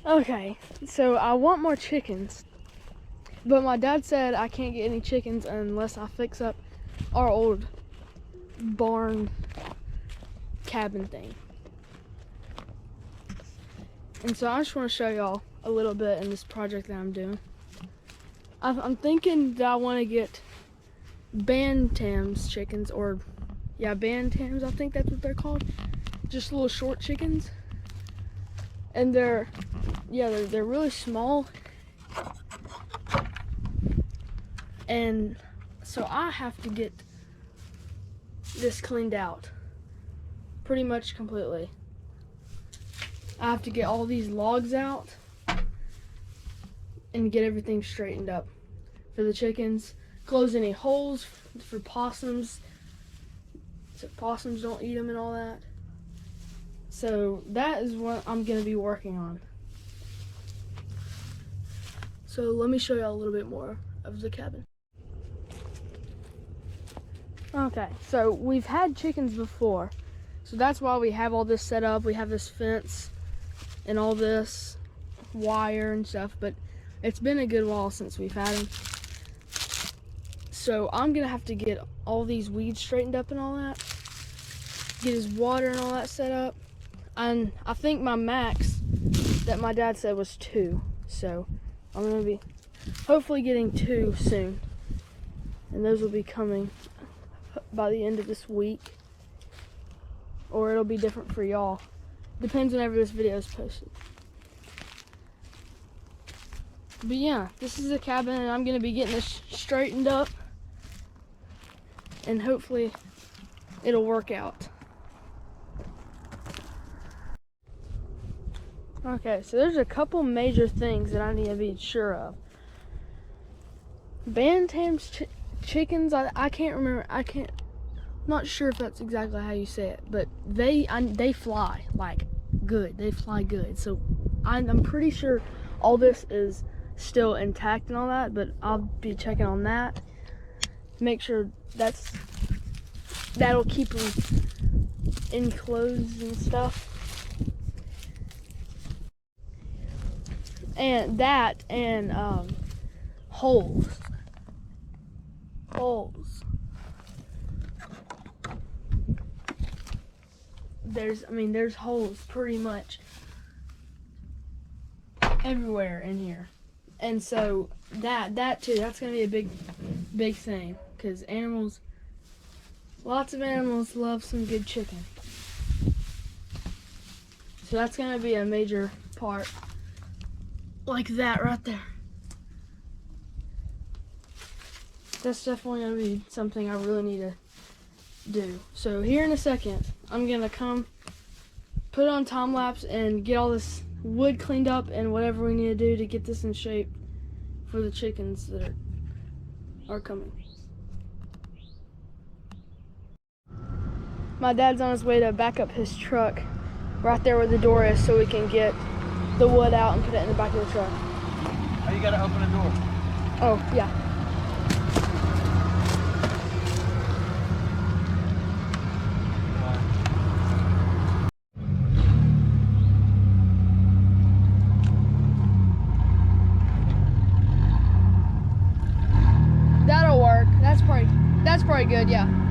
Okay, so I want more chickens, but my dad said I can't get any chickens unless I fix up our old barn cabin thing. And so I just want to show y'all a little bit in this project that I'm doing. I'm thinking that I want to get bantams chickens, or yeah, bantams, I think that's what they're called. Just little short chickens. And they're really small. And so I have to get this cleaned out pretty much completely. I have to get all these logs out and get everything straightened up for the chickens. Close any holes for possums, so possums don't eat them and all that. So that is what I'm gonna be working on. So let me show you a little bit more of the cabin. Okay, so we've had chickens before, so that's why we have all this set up. We have this fence and all this wire and stuff, but it's been a good while since we've had them. So I'm gonna have to get all these weeds straightened up and all that, get his water and all that set up. And I think my max that my dad said was 2, so I'm gonna be hopefully getting 2 soon, and those will be coming by the end of this week, or it'll be different for y'all. Depends whenever this video is posted. But yeah, this is the cabin, and I'm gonna be getting this straightened up, and hopefully it'll work out. Okay, so there's a couple major things that I need to be sure of. Bantam's chickens, I can't remember, not sure if that's exactly how you say it, but they fly like good. They fly good. So I'm pretty sure all this is still intact and all that, but I'll be checking on that. Make sure that'll keep them enclosed and stuff. And that and holes. There's holes pretty much everywhere in here. And so that too, that's gonna be a big thing, because lots of animals love some good chicken. So that's gonna be a major part, like that right there. That's definitely gonna be something I really need to do. So here in a second, I'm gonna come put it on time lapse and get all this wood cleaned up and whatever we need to do to get this in shape for the chickens that are coming. My dad's on his way to back up his truck right there where the door is, so we can get the wood out and put it in the back of the truck. Oh, you gotta open the door. Oh, yeah. That'll work. That's probably good, yeah.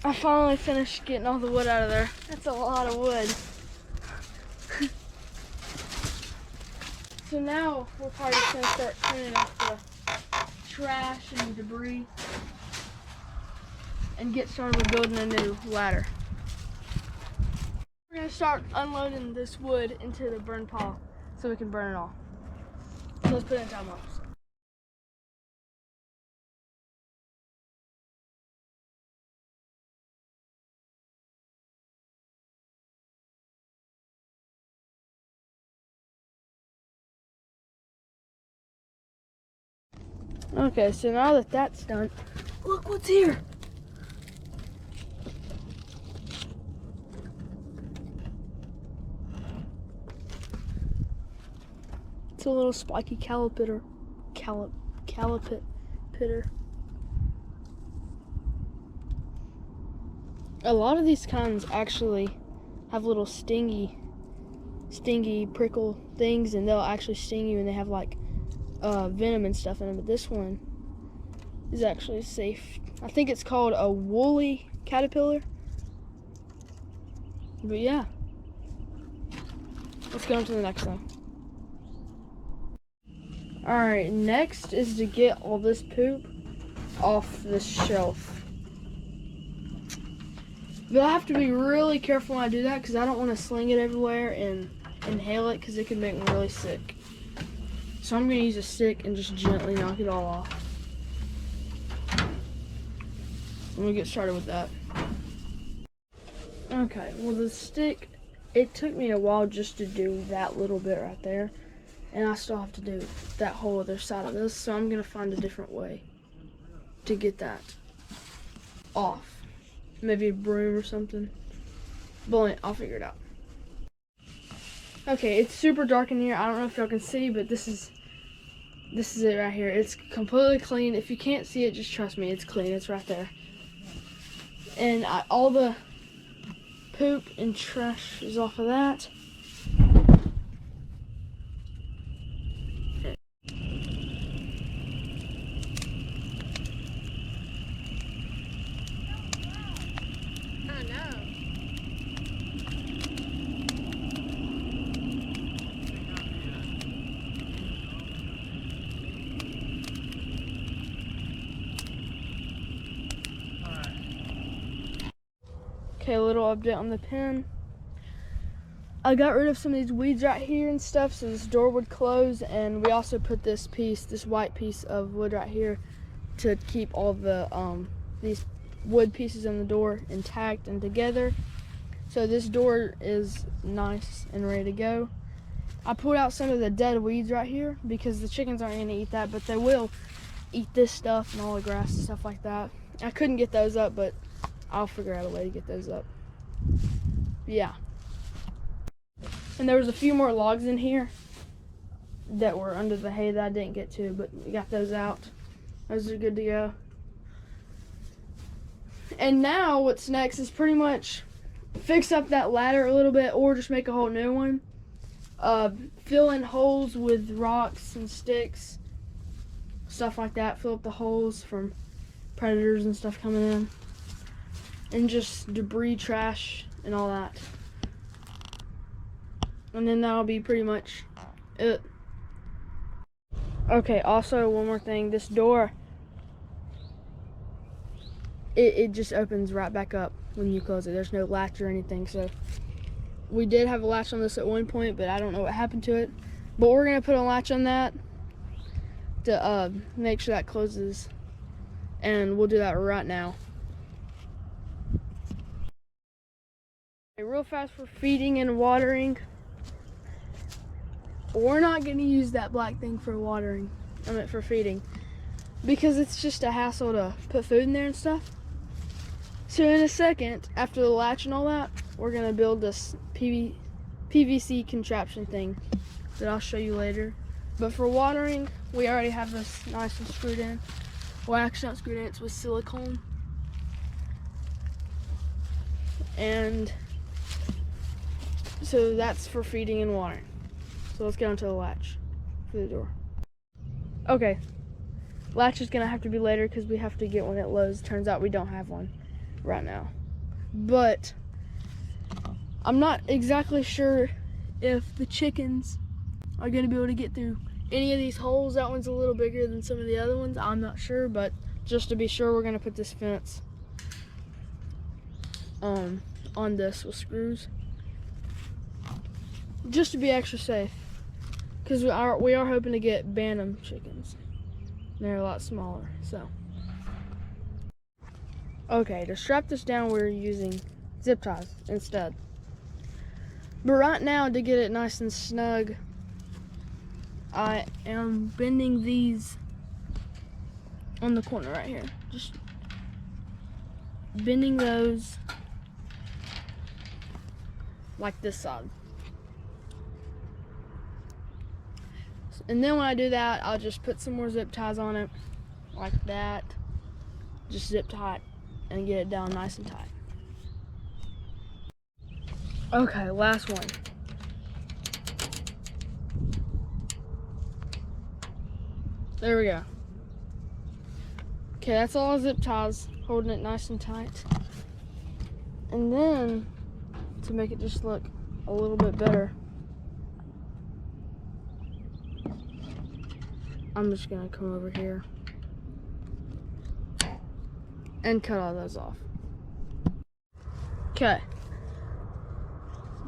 I finally finished getting all the wood out of there. That's a lot of wood. So now we're probably just gonna start cleaning up the trash and debris and get started with building a new ladder. We're gonna start unloading this wood into the burn pile so we can burn it all. So let's put it in time lapse. Okay, so now that that's done, look what's here. It's a little spiky calipitter. Calipitter. A lot of these kinds actually have little stingy prickle things, and they'll actually sting you, and they have like venom and stuff in them. But this one is actually safe. I think it's called a woolly caterpillar. But yeah, let's go on to the next thing. Alright, next is to get all this poop off the shelf. But I have to be really careful when I do that because I don't want to sling it everywhere and inhale it because it could make me really sick. So I'm going to use a stick and just gently knock it all off. I'm going to get started with that. Okay, well the stick, it took me a while just to do that little bit right there. And I still have to do that whole other side of this, so I'm going to find a different way to get that off. Maybe a broom or something. But I'll figure it out. Okay, it's super dark in here. I don't know if y'all can see, but this is it right here. It's completely clean. If you can't see it, just trust me. It's clean. It's right there. And all the poop and trash is off of that. Okay, a little update on the pen. I got rid of some of these weeds right here and stuff so this door would close, and we also put this white piece of wood right here to keep all the these wood pieces on the door intact and together. So this door is nice and ready to go. I pulled out some of the dead weeds right here because the chickens aren't going to eat that, but they will eat this stuff and all the grass and stuff like that. I couldn't get those up, but I'll figure out a way to get those up. Yeah. And there was a few more logs in here that were under the hay that I didn't get to, but we got those out. Those are good to go. And now what's next is pretty much fix up that ladder a little bit or just make a whole new one. Fill in holes with rocks and sticks, stuff like that. Fill up the holes from predators and stuff coming in. And just debris, trash, and all that. And then that'll be pretty much it. Okay, also one more thing. This door, it just opens right back up when you close it. There's no latch or anything. So we did have a latch on this at one point, but I don't know what happened to it. But we're going to put a latch on that to make sure that closes. And we'll do that right now. Real fast for feeding and watering. We're not going to use that black thing for watering. I meant for feeding. Because it's just a hassle to put food in there and stuff. So in a second, after the latch and all that, we're going to build this PVC contraption thing that I'll show you later. But for watering, we already have this nice and screwed in. Well, actually not screwed in, it's with silicone. And so that's for feeding and watering. So let's get onto the latch for the door. Okay, latch is gonna have to be later because we have to get one at Lowe's. Turns out we don't have one. right now. But I'm not exactly sure if the chickens are gonna be able to get through any of these holes. That one's a little bigger than some of the other ones. I'm not sure, but just to be sure, we're gonna put this fence on this with screws, just to be extra safe, because we are hoping to get Bantam chickens. They're a lot smaller. So okay, to strap this down, we're using zip ties instead. But right now, to get it nice and snug, I am bending these on the corner right here. Just bending those like this side. And then when I do that, I'll just put some more zip ties on it, like that. Just zip tie it and get it down nice and tight. Okay, last one. There we go. Okay, that's all zip ties, holding it nice and tight. And then, to make it just look a little bit better, I'm just gonna come over here and cut all those off. Okay.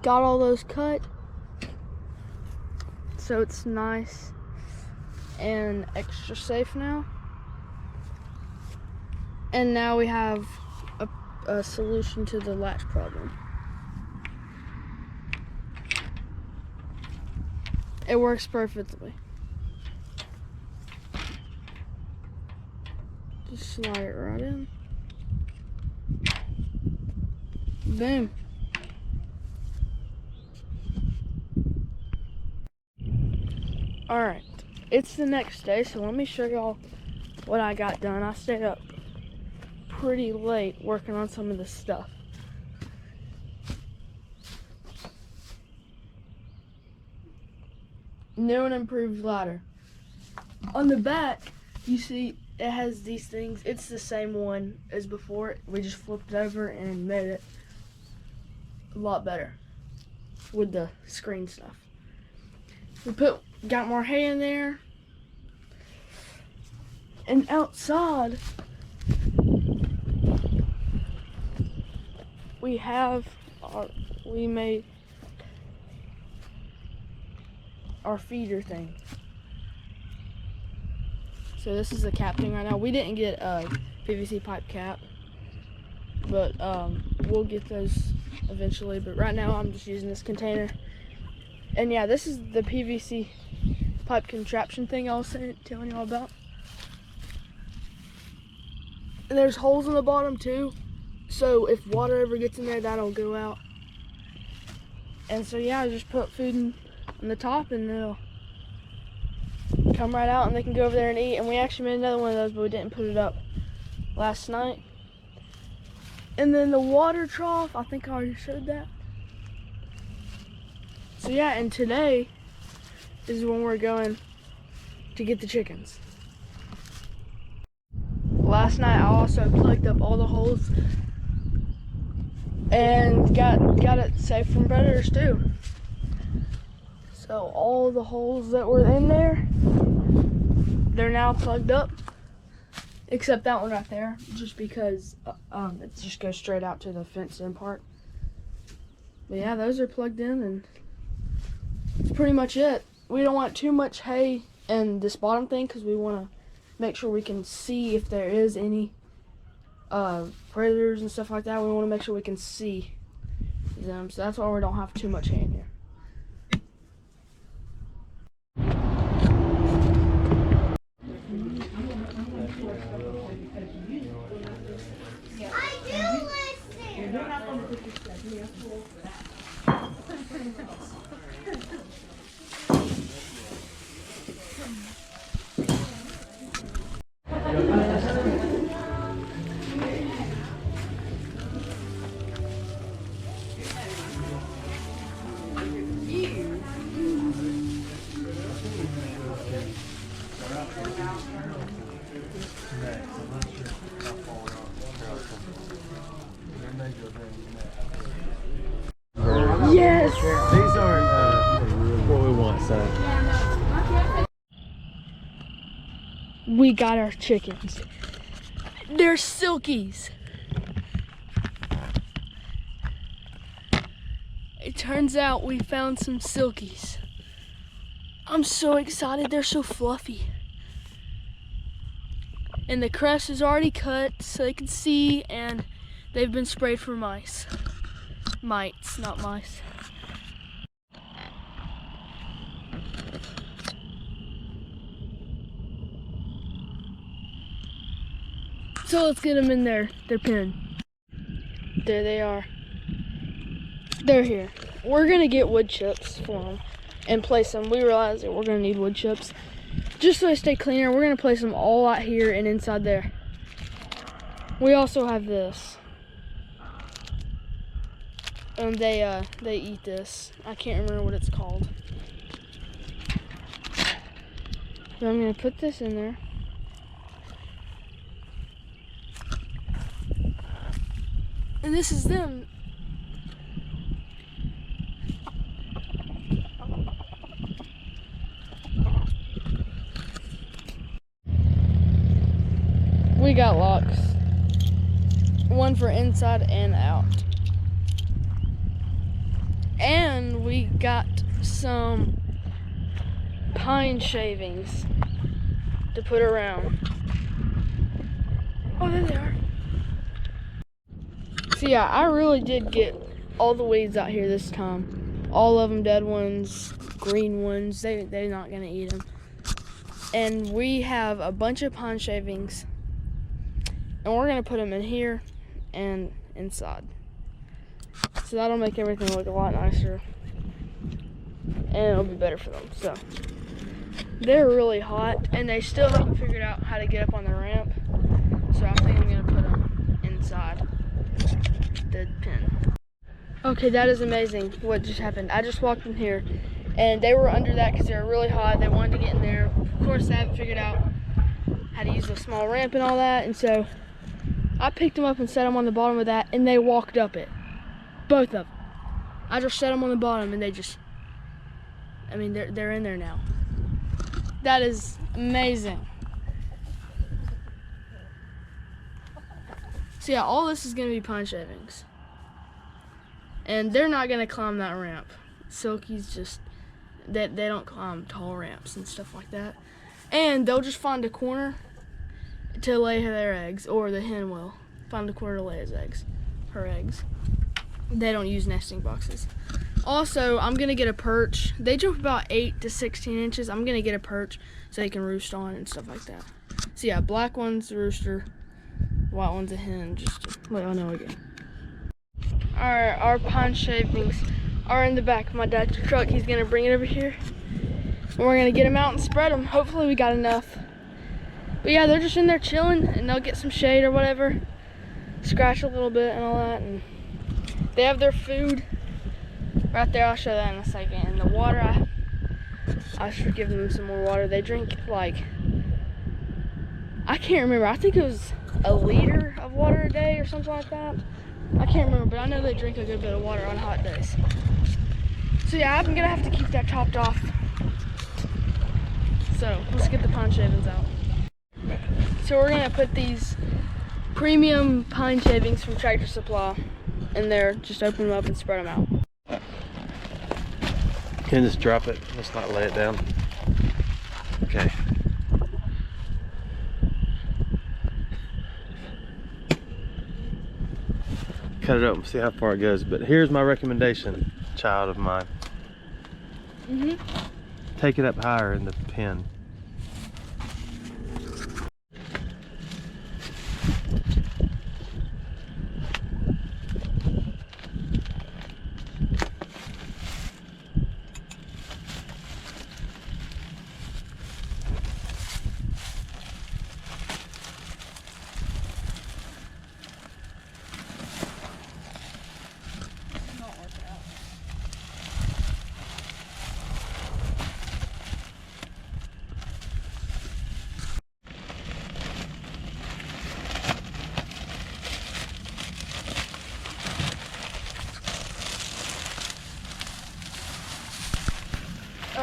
Got all those cut, so it's nice and extra safe now. And now we have a solution to the latch problem. It works perfectly. Just slide it right in. Boom. Alright, it's the next day, so let me show y'all what I got done. I stayed up pretty late working on some of this stuff. New and improved ladder. On the back, you see it has these things. It's the same one as before. We just flipped it over and made it a lot better with the screen stuff. We got more hay in there. And outside, we made our feeder thing. So this is the cap thing right now. We didn't get a PVC pipe cap, but we'll get those eventually. But right now I'm just using this container. And yeah, this is the PVC pipe contraption thing I was telling y'all about. And there's holes in the bottom too, so if water ever gets in there, that'll go out. And so yeah, I just put food on the top and it'll come right out and they can go over there and eat. And we actually made another one of those, but we didn't put it up last night. And then the water trough, I think I already showed that. So yeah, and today is when we're going to get the chickens. Last night I also plugged up all the holes and got it safe from predators too. So all the holes that were in there, they're now plugged up, except that one right there, just because it just goes straight out to the fenced in part. But yeah, those are plugged in and that's pretty much it. We don't want too much hay in this bottom thing because we want to make sure we can see if there is any predators and stuff like that. We want to make sure we can see them, so that's why we don't have too much hay in here. Yes! These aren't what we want, so. We got our chickens. They're Silkies. It turns out we found some Silkies. I'm so excited, they're so fluffy. And the crest is already cut so they can see, and they've been sprayed for mice. Mites, not mice. So let's get them in their pen. There they are. They're here. We're gonna get wood chips for them and place them. We realize that we're gonna need wood chips just so they stay cleaner. We're gonna place them all out here and inside there. We also have this. They eat this. I can't remember what it's called. So I'm gonna put this in there. And this is them. We got locks. One for inside and out. And we got some pine shavings to put around. Oh, there they are. So yeah, I really did get all the weeds out here this time. All of them, dead ones, green ones, they're not gonna eat them. And we have a bunch of pine shavings, and we're gonna put them in here and inside. So that'll make everything look a lot nicer, and it'll be better for them. So they're really hot, and they still haven't figured out how to get up on the ramp. So I think I'm gonna put them inside the pen. Okay, that is amazing what just happened. I just walked in here and they were under that because they were really hot. They wanted to get in there. Of course, they haven't figured out how to use the small ramp and all that, and so I picked them up and set them on the bottom of that, and they walked up it. Both of them. I just set them on the bottom and they just, I mean, they're in there now. That is amazing. So yeah, all this is gonna be pine shavings. And they're not gonna climb that ramp. Silkies just, they don't climb tall ramps and stuff like that. And they'll just find a corner to lay their eggs, or the hen will find a corner to lay his eggs, her eggs. They don't use nesting boxes. Also, I'm gonna get a perch. They jump about 8 to 16 inches. I'm gonna get a perch so they can roost on and stuff like that. So yeah, black one's the rooster, white one's a hen, just to let y'all know again. Alright, our pine shavings are in the back of my dad's truck. He's gonna bring it over here, and we're gonna get them out and spread them. Hopefully we got enough. But yeah, they're just in there chilling, and they'll get some shade or whatever, scratch a little bit and all that, and they have their food right there. I'll show that in a second. And the water, I should give them some more water. They drink like, I can't remember, I think it was a liter of water a day or something like that. I can't remember, but I know they drink a good bit of water on hot days. So yeah, I'm gonna have to keep that topped off. So let's get the pine shavings out. So we're gonna put these premium pine shavings from Tractor Supply in there, just open them up and spread them out. Can you just drop it? Let's not lay it down. Okay. Cut it up and see how far it goes. But here's my recommendation, child of mine. Take it up higher in the pen.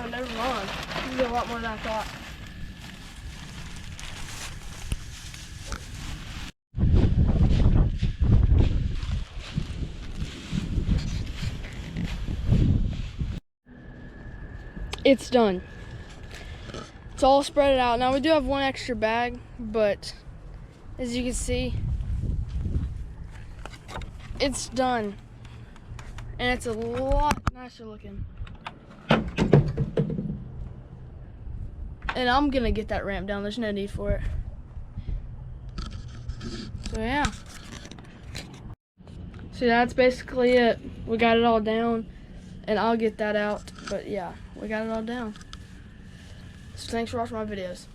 Oh, never mind. This is a lot more than I thought. It's done. It's all spread out. Now we do have one extra bag, but as you can see, it's done. And it's a lot nicer looking. And I'm gonna get that ramp down. There's no need for it. So yeah. So that's basically it. We got it all down. And I'll get that out. But yeah, we got it all down. So thanks for watching my videos.